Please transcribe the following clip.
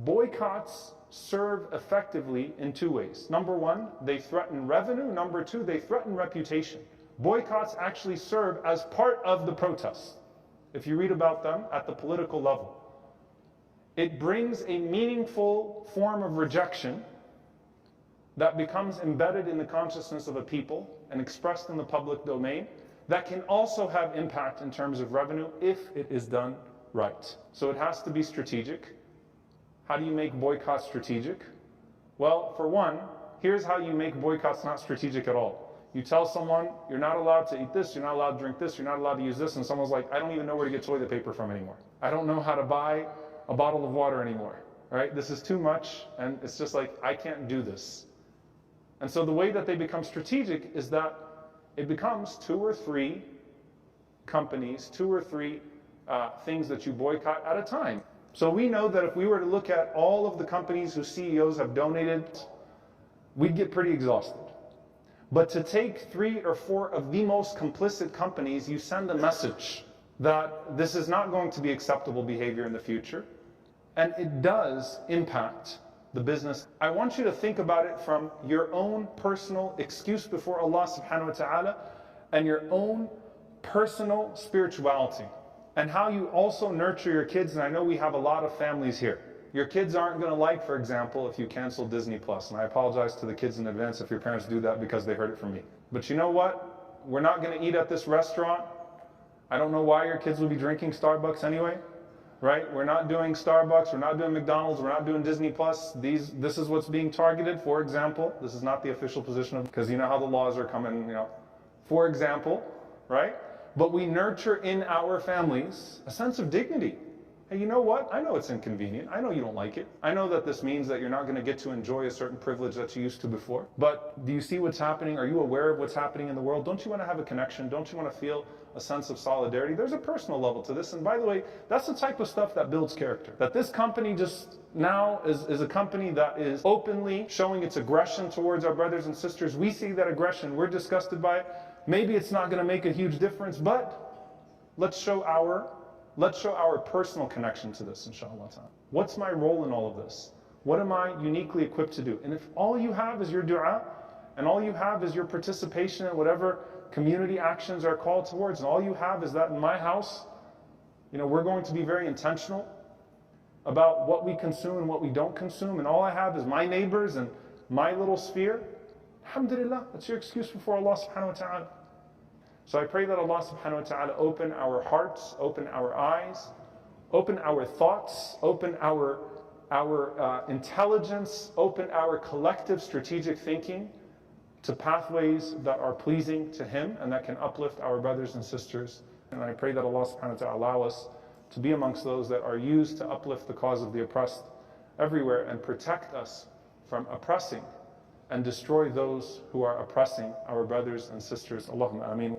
Boycotts serve effectively in two ways. Number one, they threaten revenue. Number two, they threaten reputation. Boycotts actually serve as part of the protests. If you read about them at the political level, it brings a meaningful form of rejection that becomes embedded in the consciousness of a people and expressed in the public domain that can also have impact in terms of revenue if it is done right. So it has to be strategic. How do you make boycotts strategic? Well, for one, here's how you make boycotts not strategic at all. You tell someone, you're not allowed to eat this, you're not allowed to drink this, you're not allowed to use this, and someone's like, I don't even know where to get toilet paper from anymore. I don't know how to buy a bottle of water anymore, right? This is too much, and it's just like, I can't do this. And so the way that they become strategic is that it becomes 2 or 3 companies, 2 or 3 things that you boycott at a time. So we know that if we were to look at all of the companies whose CEOs have donated, we'd get pretty exhausted. But to take 3 or 4 of the most complicit companies, you send a message that this is not going to be acceptable behavior in the future, and it does impact the business. I want you to think about it from your own personal excuse before Allah subhanahu wa ta'ala and your own personal spirituality and how you also nurture your kids. And I know we have a lot of families here. Your kids aren't going to like, for example, if you cancel Disney Plus. And I apologize to the kids in advance if your parents do that because they heard it from me. But you know what? We're not going to eat at this restaurant. I don't know why your kids will be drinking Starbucks anyway. Right? We're not doing Starbucks, we're not doing McDonald's, we're not doing Disney Plus. This is what's being targeted, for example. This is not the official position of, because you know how the laws are coming, for example, right? But we nurture in our families a sense of dignity. Hey, you know what? I know it's inconvenient. I know you don't like it. I know that this means that you're not going to get to enjoy a certain privilege that you used to before. But do you see what's happening? Are you aware of what's happening in the world? Don't you want to have a connection? Don't you want to feel a sense of solidarity? There's a personal level to this. And by the way, that's the type of stuff that builds character. That this company just now is a company that is openly showing its aggression towards our brothers and sisters. We see that aggression. We're disgusted by it. Maybe it's not going to make a huge difference, but let's show our personal connection to this, inshallah ta'ala. What's my role in all of this? What am I uniquely equipped to do? And if all you have is your dua, and all you have is your participation in whatever community actions are called towards, and all you have is that in my house, we're going to be very intentional about what we consume and what we don't consume, and all I have is my neighbors and my little sphere, alhamdulillah, that's your excuse before Allah subhanahu wa ta'ala. So I pray that Allah subhanahu wa ta'ala open our hearts, open our eyes, open our thoughts, open our intelligence, open our collective strategic thinking to pathways that are pleasing to Him and that can uplift our brothers and sisters. And I pray that Allah subhanahu wa ta'ala allow us to be amongst those that are used to uplift the cause of the oppressed everywhere and protect us from oppressing and destroy those who are oppressing our brothers and sisters. Allahumma ameen.